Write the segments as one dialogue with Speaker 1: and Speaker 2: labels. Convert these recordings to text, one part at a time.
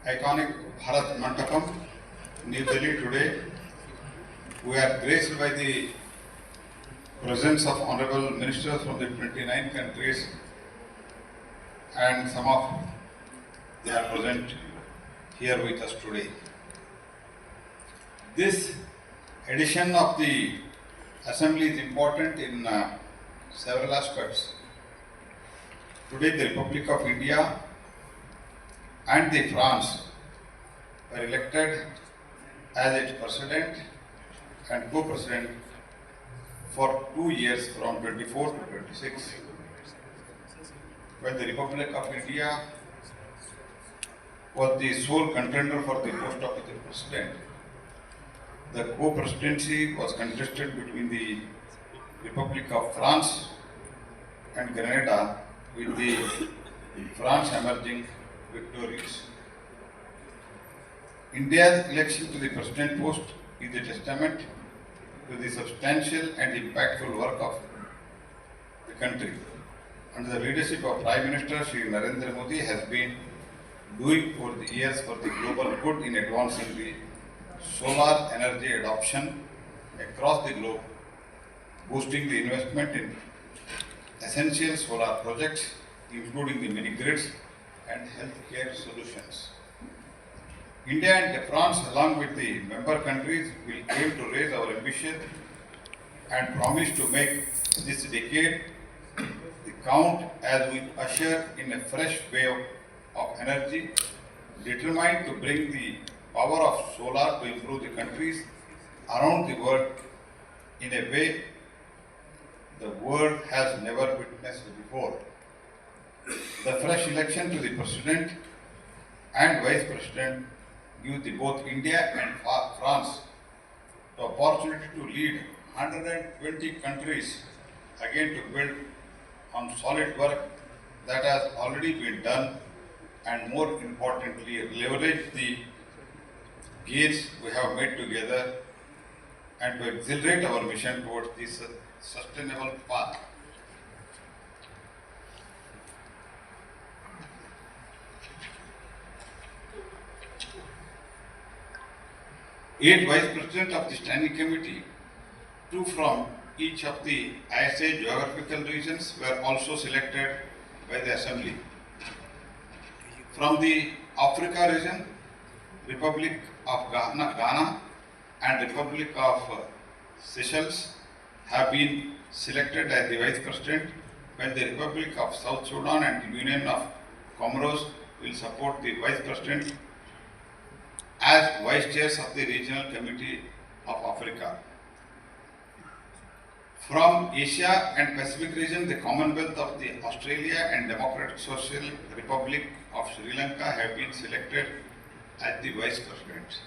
Speaker 1: iconic Bharat Mandapam, New Delhi today, we are graced by the presence of Honorable Ministers from the 29 countries, and some of they are present here with us today. This edition of the Assembly is important in several aspects. Today the Republic of India and the France were elected as its President and Co-President for 2 years from 24 to 26. When the Republic of India was the sole contender for the post of the President, the co-presidency was contested between the Republic of France and Grenada, with the France emerging victorious. India's election to the President post is a testament to the substantial and impactful work of the country under the leadership of Prime Minister Shri Narendra Modi has been doing over the years for the global good in advancing the solar energy adoption across the globe, boosting the investment in essential solar projects, including the mini-grids and healthcare solutions. India and France, along with the member countries, will aim to raise our ambition and promise to make this decade the count as we usher in a fresh wave of energy, determined to bring the power of solar to improve the countries around the world in a way the world has never witnessed before. The fresh election to the President and Vice President give the both India and France the opportunity to lead 120 countries again to build on solid work that has already been done, and more importantly leverage the gains we have made together and to accelerate our mission towards this sustainable path. Eight Vice Presidents of the Standing Committee, 2 from each of the ISA geographical regions, were also selected by the Assembly. From the Africa region, Republic of Ghana and Republic of Seychelles have been selected as the Vice President, while the Republic of South Sudan and the Union of Comoros will support the Vice President as Vice Chairs of the Regional Committee of Africa. From Asia and Pacific region, the Commonwealth of the Australia and Democratic Social Republic of Sri Lanka have been selected as the Vice President,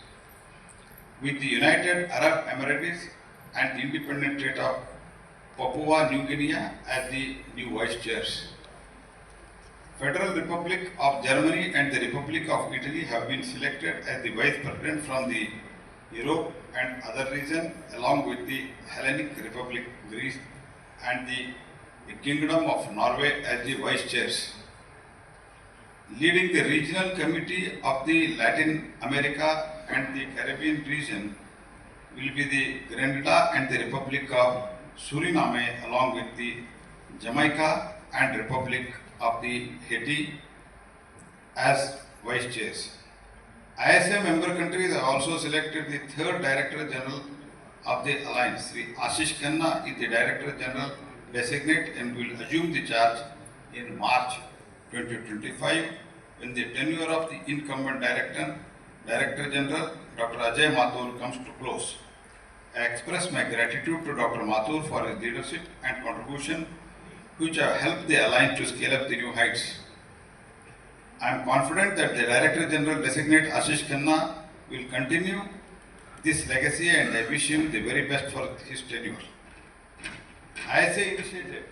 Speaker 1: with the United Arab Emirates and the independent state of Papua New Guinea as the new Vice Chairs. Federal Republic of Germany and the Republic of Italy have been selected as the Vice President from the Europe and other region, along with the Hellenic Republic, Greece, and the Kingdom of Norway as the Vice Chairs. Leading the Regional Committee of the Latin America and the Caribbean region will be the Grenada and the Republic of Suriname, along with the Jamaica and Republic of the Haiti as Vice Chairs. ISA member countries have also selected the 3rd Director General of the Alliance. Sri Ashish Khanna is the Director General designate and will assume the charge in March 2025 when the tenure of the incumbent Director General Dr. Ajay Mathur comes to close. I express my gratitude to Dr. Mathur for his leadership and contribution, which have helped the Alliance to scale up the new heights. I am confident that the Director General designate Ashish Khanna will continue this legacy, and I wish him the very best for his tenure. ISA initiated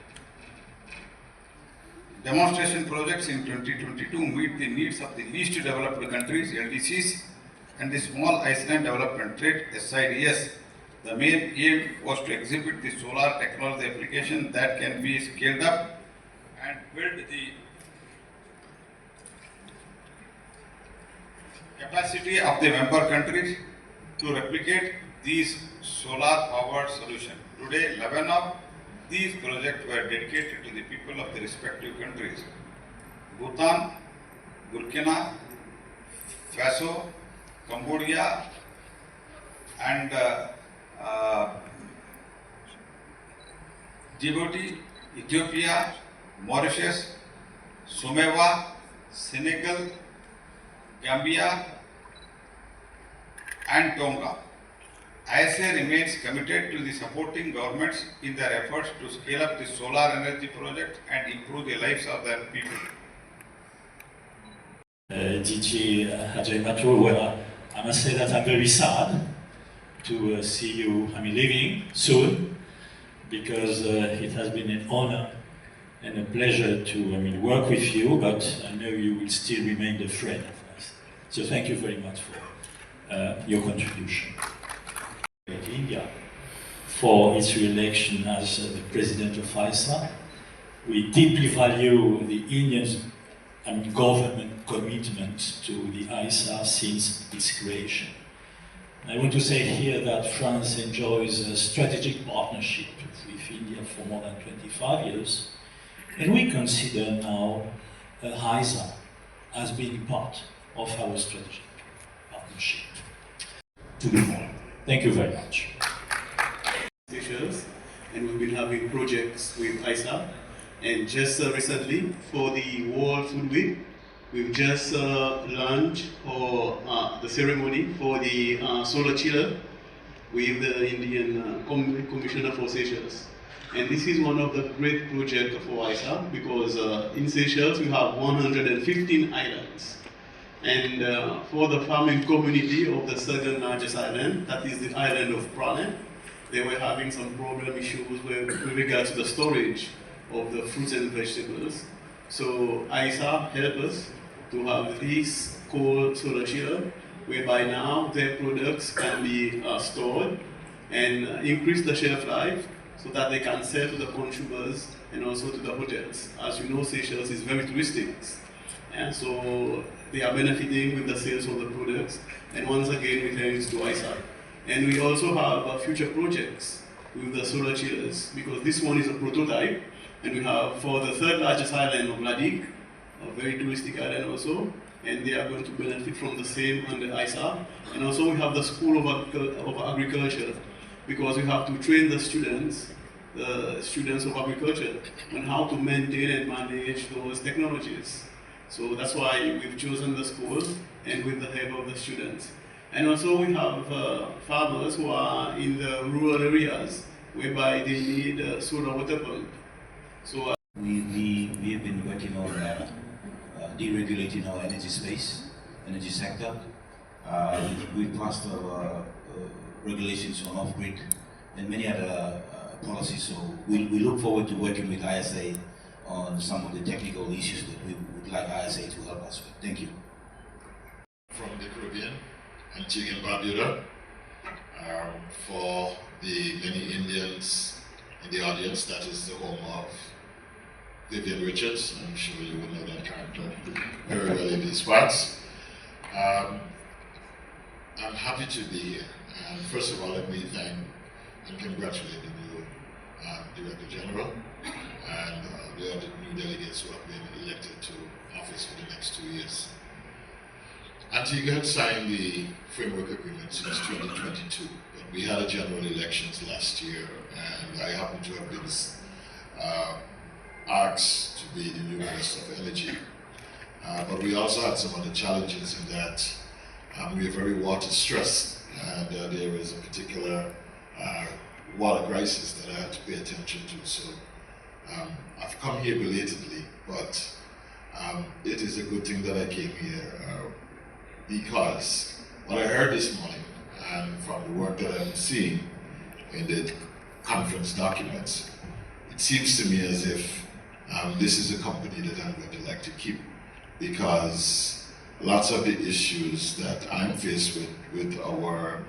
Speaker 1: demonstration projects in 2022 meet the needs of the least developed countries, LDCs, and the Small Island Development Trade, SIDS. The main aim was to exhibit the solar technology application that can be scaled up and build the capacity of the member countries to replicate these solar-powered solutions. Today, 11 of these projects were dedicated to the people of the respective countries. Bhutan, Burkina Faso, Cambodia, and Djibouti, Ethiopia, Mauritius, Samoa, Senegal, Gambia, and Tonga. ISA remains committed to the supporting governments in their efforts to scale up the solar energy project and improve the lives of their people.
Speaker 2: DG Hajaimato, well, I must say that I'm very sad to see you leaving soon, because it has been an honor and a pleasure to work with you, but I know you will still remain a friend of us. So thank you very much for your contribution. India, for its re-election as the president of ISA. We deeply value the Indian government commitment to the ISA since its creation. I want to say here that France enjoys a strategic partnership with India for more than 25 years, and we consider now ISA as being part of our strategic partnership. To be more. Thank you very much.
Speaker 3: And we've been having projects with ISA, and just recently for the World Food Week, we've just launched the ceremony for the solar chiller with the Indian Commissioner for Seychelles. And this is one of the great projects for ISA, because in Seychelles we have 115 islands. And for the farming community of the second largest island, that is the island of Pralhad, they were having some problem issues with regard to the storage of the fruits and vegetables. So ISA helped us to have this cold solar chiller, whereby now their products can be stored and increase the shelf life so that they can sell to the consumers and also to the hotels. As you know, Seychelles is very touristic, and so they are benefiting with the sales of the products. And once again, we thanks to ISA. And we also have future projects with the solar chillers, because this one is a prototype, and we have for the third largest island of Ladik, a very touristic island also, and they are going to benefit from the same under ISA. And also we have the School of Agriculture, because we have to train the students of agriculture on how to maintain and manage those technologies. So that's why we've chosen the school and with the help of the students. And also we have farmers who are in the rural areas whereby they need solar water pump. So
Speaker 4: we have been working on deregulating our energy sector. We passed regulations on off-grid and many other policies. So we look forward to working with ISA on some of the technical issues that we would like ISA to help us with. Thank you.
Speaker 5: From the Caribbean, Antigua and Barbuda, for the many Indians in the audience, that is the home of Vivian Richards. I'm sure you will know that character very well in these parts. I'm happy to be here. And first of all, let me thank and congratulate the new Director General and the other new delegates who have been elected to office for the next 2 years. Antigua had signed the framework agreement since 2022, but we had a general elections last year, and I happen to have been asked to be the new Minister of Energy. But we also had some other challenges in that we are very water stressed, and there is a particular water crisis that I had to pay attention to. So I've come here belatedly, but it is a good thing that I came here because what I heard this morning and from the work that I'm seeing in the conference documents, it seems to me as if this is a company that I'm going to like to keep, because lots of the issues that I'm faced with our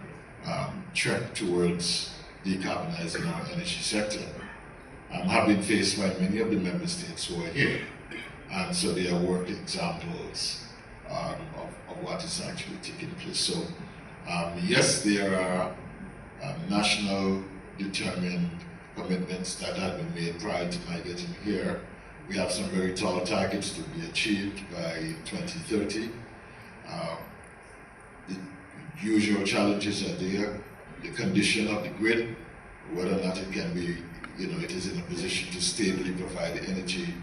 Speaker 5: trek towards decarbonizing our energy sector have been faced by many of the member states who are here. And so they are work examples of what is actually taking place. So yes, there are national determined commitments that had been made prior to my getting here. We have some very tall targets to be achieved by 2030. The usual challenges are there. The condition of the grid, whether or not it can be, it is in a position to stably provide energy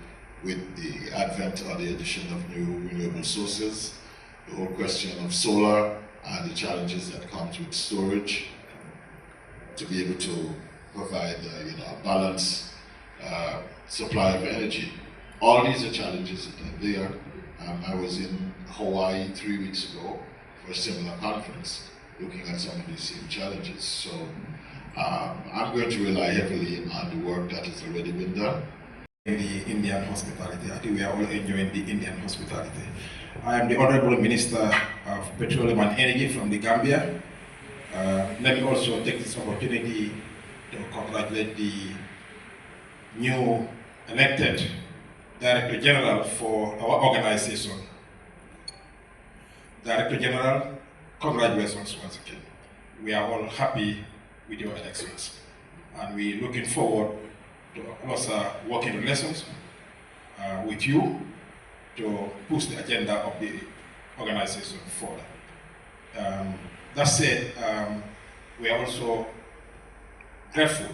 Speaker 5: with the advent or the addition of new renewable sources. The whole question of solar and the challenges that comes with storage to be able to provide, a balanced supply of energy. All these are challenges that are there. I was in Hawaii 3 weeks ago for a similar conference, looking at some of these same challenges. So I'm going to rely heavily on the work that has already been done.
Speaker 6: In the Indian hospitality, I think we are all enjoying the Indian hospitality. I am the Hon'ble Minister of Petroleum and Energy from the Gambia. Let me also take this opportunity to congratulate the new elected Director General for our organization. Director General, congratulations once again. We are all happy with your elections, and we're looking forward to closer working relations with you to push the agenda of the organization forward. That said, we are also grateful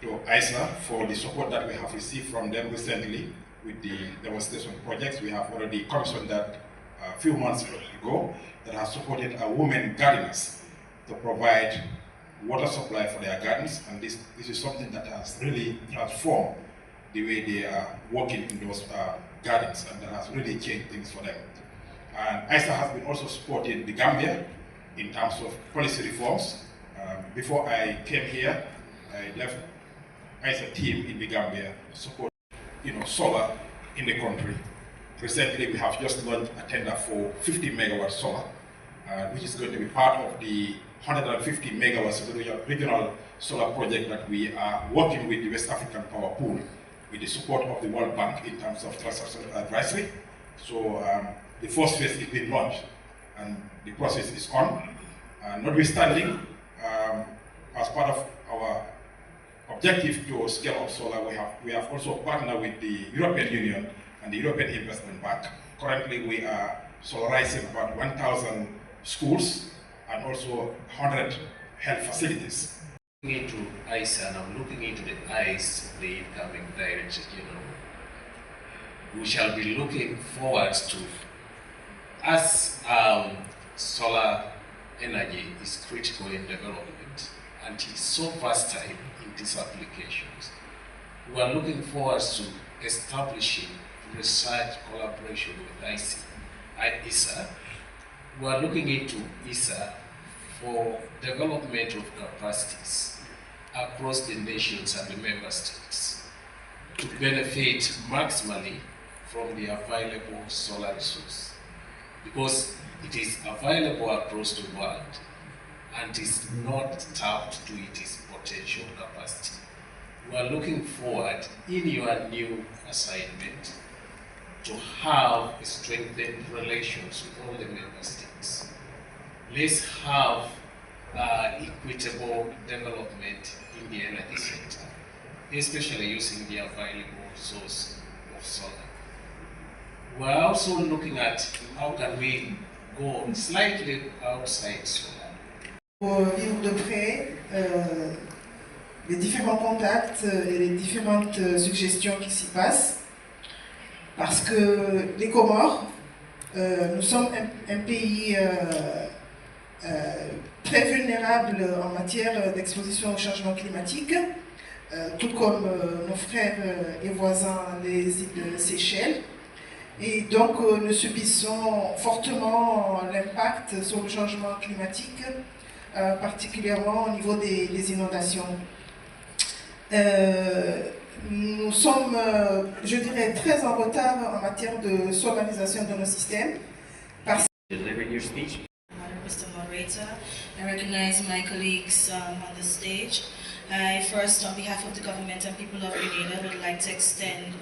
Speaker 6: to ISA for the support that we have received from them recently with the demonstration projects. We have already commissioned that a few months ago that has supported our women gardeners to provide water supply for their gardens, and this is something that has really transformed the way they are working in those gardens, and that has really changed things for them. And ISA has been also supporting the Gambia in terms of policy reforms. Before I came here, I left ISA team in the Gambia to support solar in the country. Recently, we have just launched a tender for 50 megawatt solar, which is going to be part of the 150 megawatts regional solar project that we are working with the West African Power Pool with the support of the World Bank in terms of transformative advisory. So the first phase is being launched and the process is on. Notwithstanding, as part of our objective to scale up solar, we have also partnered with the European Union and the European Investment Bank. Currently, we are solarizing about 1,000 schools and also 100 health facilities.
Speaker 7: Into ISA, and I'm looking into the eyes of the incoming Director General. We shall be looking forward to, as solar energy is critical in development and it's so versatile in these applications. We are looking forward to establishing research collaboration with ISA. We are looking into ISA for development of capacities across the nations and the member states to benefit maximally from the available solar resource, because it is available across the world and is not tapped to its potential capacity. We are looking forward in your new assignment to have strengthened relations with all the member states. Let's have equitable development in the energy sector, especially using the available source of solar. We're also looking at how can we go slightly outside solar.
Speaker 8: Pour vivre de près les différents contacts et les différentes suggestions qui s'y passent, parce que les Comores, nous sommes un pays très vulnérable en matière d'exposition au changement climatique, tout comme nos frères et voisins les îles Seychelles. Et donc nous subissons fortement l'impact sur le changement climatique, particulièrement au niveau des inondations. Nous sommes, je dirais, très en retard en matière de solarisation de nos systèmes.
Speaker 9: Deliver your speech.
Speaker 10: Mr. Moderator, I recognize my colleagues on the stage. I first, on behalf of the government and people of Grenada, would like to extend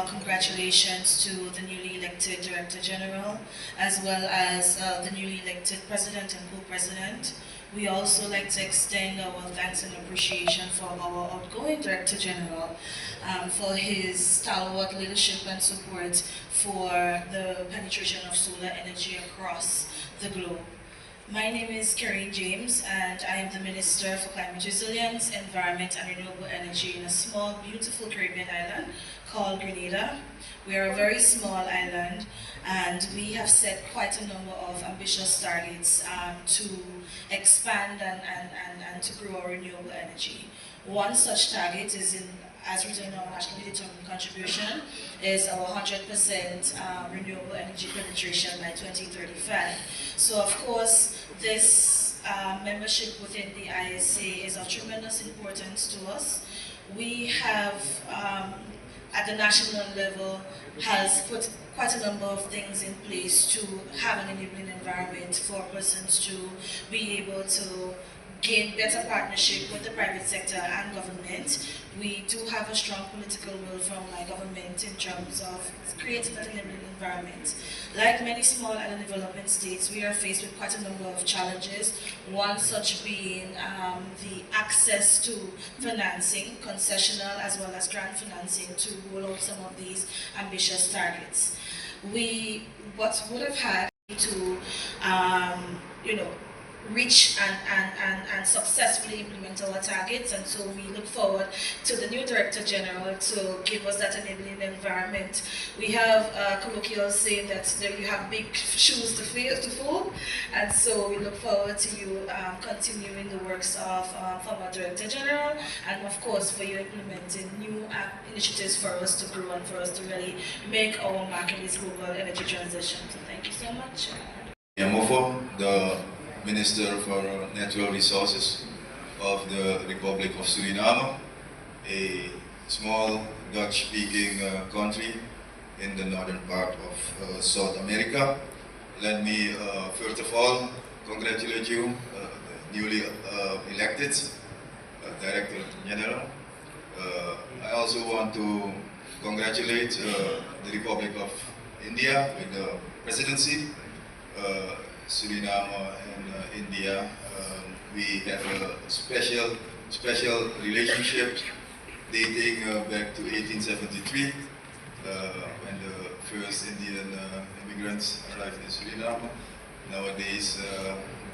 Speaker 10: congratulations to the newly elected Director General, as well as the newly elected President and Co-President. We also like to extend our thanks and appreciation for our outgoing Director General for his stalwart leadership and support for the penetration of solar energy across the globe. My name is Kerry James, and I am the Minister for Climate Resilience, Environment and Renewable Energy in a small, beautiful Caribbean island called Grenada. We are a very small island, and we have set quite a number of ambitious targets to expand and to grow our renewable energy. One such target is as written in our nationally determined contribution, is our 100% renewable energy penetration by 2035. So of course, this membership within the ISA is of tremendous importance to us. We have, at the national level, has put quite a number of things in place to have an enabling environment for persons to be able to gain better partnership with the private sector and government. We do have a strong political will from my government in terms of creating that enabling environment. Like many small island development states, we are faced with quite a number of challenges, one such being the access to financing, concessional as well as grant financing to roll out some of these ambitious targets. We would have had to reach and successfully implement our targets, and so we look forward to the new Director General to give us that enabling environment. We have a colloquial saying that you have big shoes to fill, and so we look forward to you continuing the works of former Director General, and of course for you implementing new initiatives for us to grow and for us to really make our mark in this global energy transition. So thank you so much.
Speaker 11: The Minister for Natural Resources of the Republic of Suriname, a small Dutch-speaking country in the northern part of South America. Let me first of all congratulate you, the newly elected Director General. I also want to congratulate the Republic of India with the presidency. Suriname and India, we have a special relationship dating back to 1873 when the first Indian immigrants arrived in Suriname. Nowadays,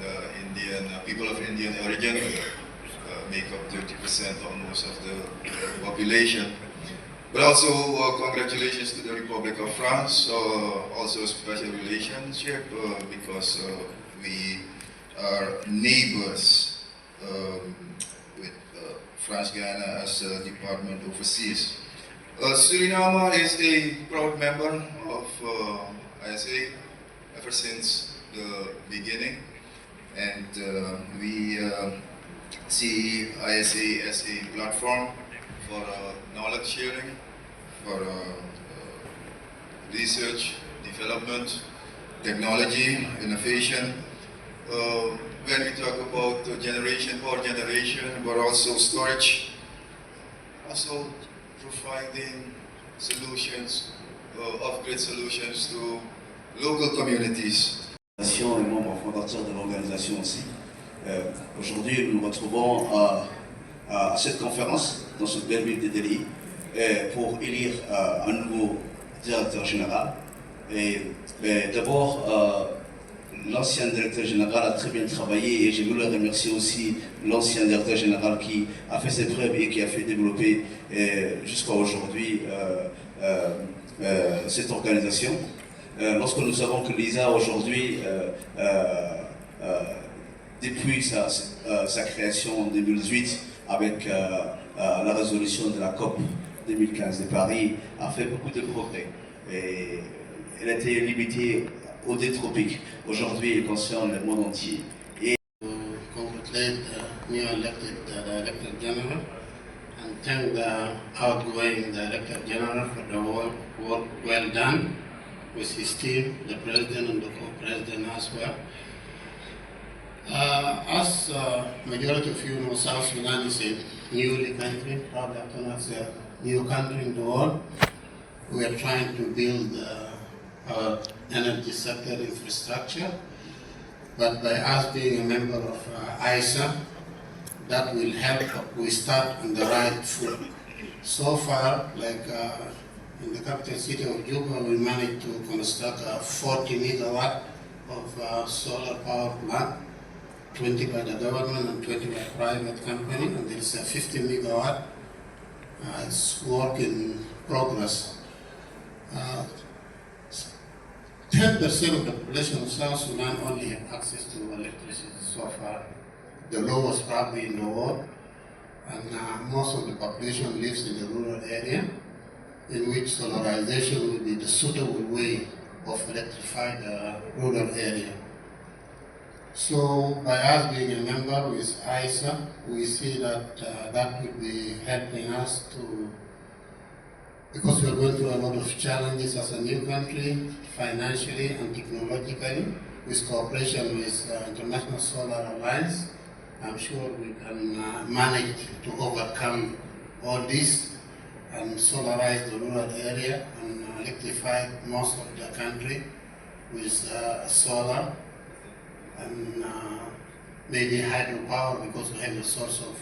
Speaker 11: the people of Indian origin make up 30% almost of the population. But also congratulations to the Republic of France, also a special relationship because we are neighbors with France Guyana as a department overseas. Suriname is a proud member of ISA ever since the beginning, and we see ISA as a platform for knowledge sharing, for research, development, technology, innovation. When we talk about power generation, but also storage, also providing solutions, off-grid solutions to local communities.
Speaker 12: Et membre fondateur de l'organisation aussi. Aujourd'hui, nous nous retrouvons à cette conférence dans cette belle ville de Delhi pour élire un nouveau directeur général. Et d'abord, l'ancien directeur général a très bien travaillé et je voulais remercier aussi l'ancien directeur général qui a fait ses preuves et qui a fait développer jusqu'à aujourd'hui cette organisation. Lorsque nous savons que l'ISA aujourd'hui, depuis sa création en 2018, avec la résolution de la COP 2015 de Paris, a fait beaucoup de progrès. Et elle a été limitée aux tropiques. Aujourd'hui, elle concerne le monde entier. Et
Speaker 13: congratulate the new elected Director General and thank the outgoing Director General for the work well done with his team, the President and the Co-President as well. As majority of you know, South Sudan is a newly country, proud as a new country in the world. We are trying to build our energy sector infrastructure, but by us being a member of ISA, that will help we start on the right foot. So far, like in the capital city of Juba, we managed to construct a 40 megawatt of solar power plant, 20 by the government and 20 by private company, and there is a 50 megawatt. It's work in progress. 10% of the population of South Sudan only have access to electricity so far, the lowest probably in the world, and most of the population lives in the rural area, in which solarization will be the suitable way of electrifying the rural area. So by us being a member with ISA, we see that that will be helping us to, because we are going through a lot of challenges as a new country, financially and technologically, with cooperation with International Solar Alliance. I'm sure we can manage to overcome all this and solarize the rural area and electrify most of the country with solar and maybe hydropower, because we have a source of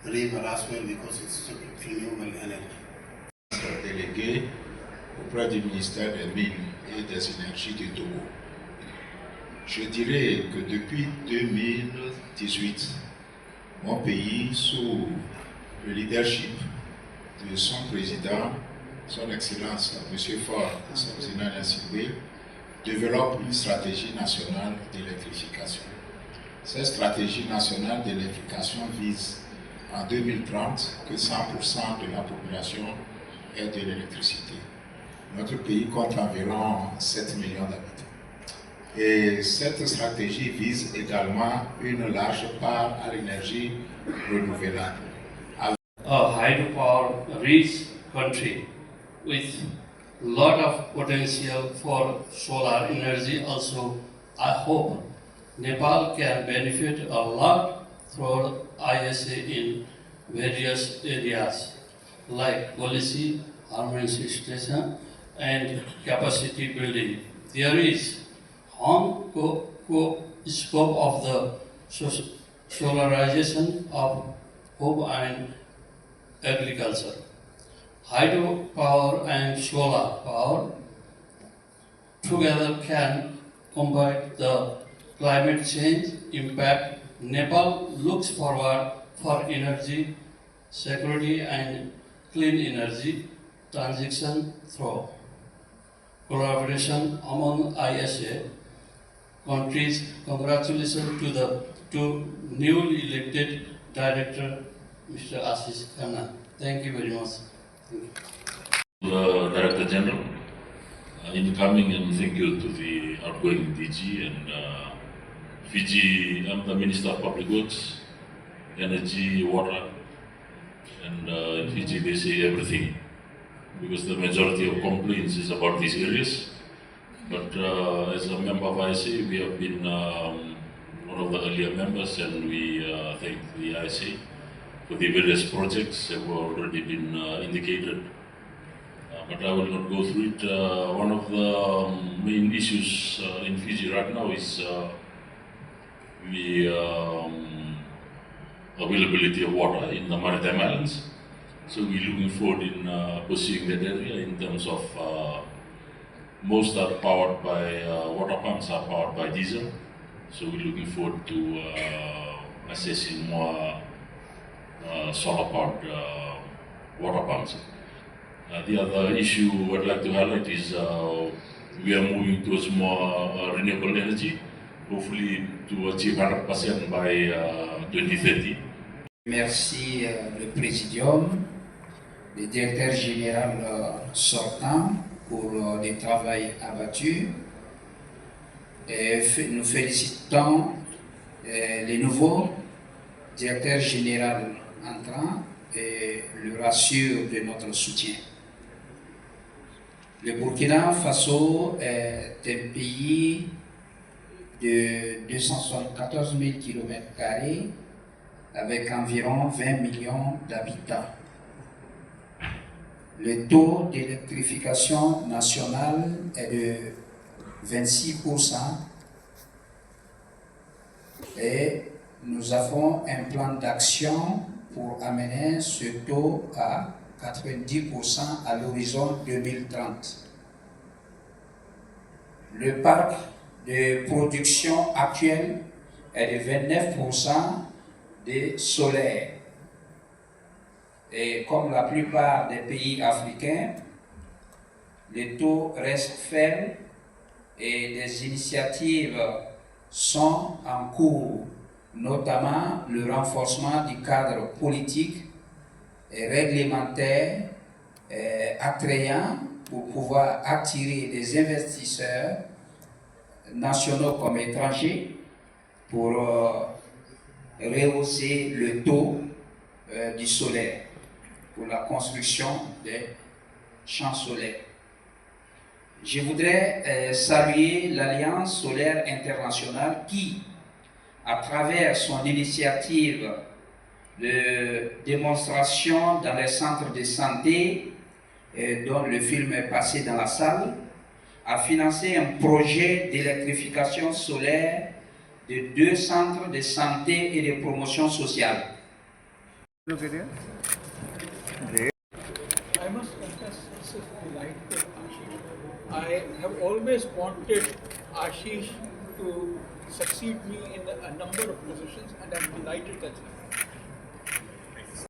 Speaker 13: river as well, because it's renewable energy.
Speaker 6: Délégué auprès du ministère des Mines et des Énergies du Togo. Je dirais que depuis 2018, mon pays, sous le leadership de son président, son Excellence M. Ford Samzina-Nassibé, développe une stratégie nationale d'électrification. Cette stratégie nationale d'électrification vise en 2030 que 100% de la population ait de l'électricité. Notre pays compte environ 7 millions d'habitants. Et cette stratégie vise également une large part à l'énergie renouvelable.
Speaker 14: A hydropower-rich country with a lot of potential for solar energy. Also, I hope Nepal can benefit a lot through ISA in various areas like policy, harmonization, and capacity building. There is scope of the solarization of home and agriculture. Hydropower and solar power together can combat the climate change impact. Nepal looks forward for energy security and clean energy transition through collaboration among ISA countries. Congratulations to the two newly elected director, Mr. Ashish Khanna. Thank you very much.
Speaker 15: Director General, incoming, and thank you to the outgoing DG and Fiji. I'm the Minister of Public Works, Energy, Water, and in Fiji they say everything, because the majority of complaints is about these areas. But as a member of ISA, we have been one of the earlier members, and we thank the ISA for the various projects that have already been indicated. But I will not go through it. One of the main issues in Fiji right now is the availability of water in the maritime islands. So we're looking forward in pursuing that area in terms of most are powered by water pumps are powered by diesel. So we're looking forward to assessing more solar powered water pumps. The other issue I'd like to highlight is we are moving towards more renewable energy, hopefully to achieve 100% by 2030.
Speaker 16: Merci le Présidium, le directeur général sortant pour le travail abattu. Et nous félicitons les nouveaux directeurs généraux entrants et le rassure de notre soutien. Le Burkina Faso est un pays de 274 000 km² avec environ 20 millions d'habitants. Le taux d'électrification nationale est de 26% et nous avons un plan d'action pour amener ce taux à 90% à l'horizon 2030. Le parc de production actuel est de 29% de solaire. Et comme la plupart des pays africains, le taux reste faible et des initiatives sont en cours, notamment le renforcement du cadre politique et réglementaire attrayant pour pouvoir attirer des investisseurs nationaux comme étrangers pour rehausser le taux du solaire pour la construction des champs solaires. Je voudrais saluer l'Alliance solaire internationale qui, à travers son initiative de démonstration dans les centres de santé, dont le film est passé dans la salle, a financé un projet d'électrification solaire de 2 centres de santé et de promotion sociale.
Speaker 17: Look at it. I must confess, this is delightful, Ashish. I have always wanted Ashish to succeed me in a number of positions, and I'm delighted that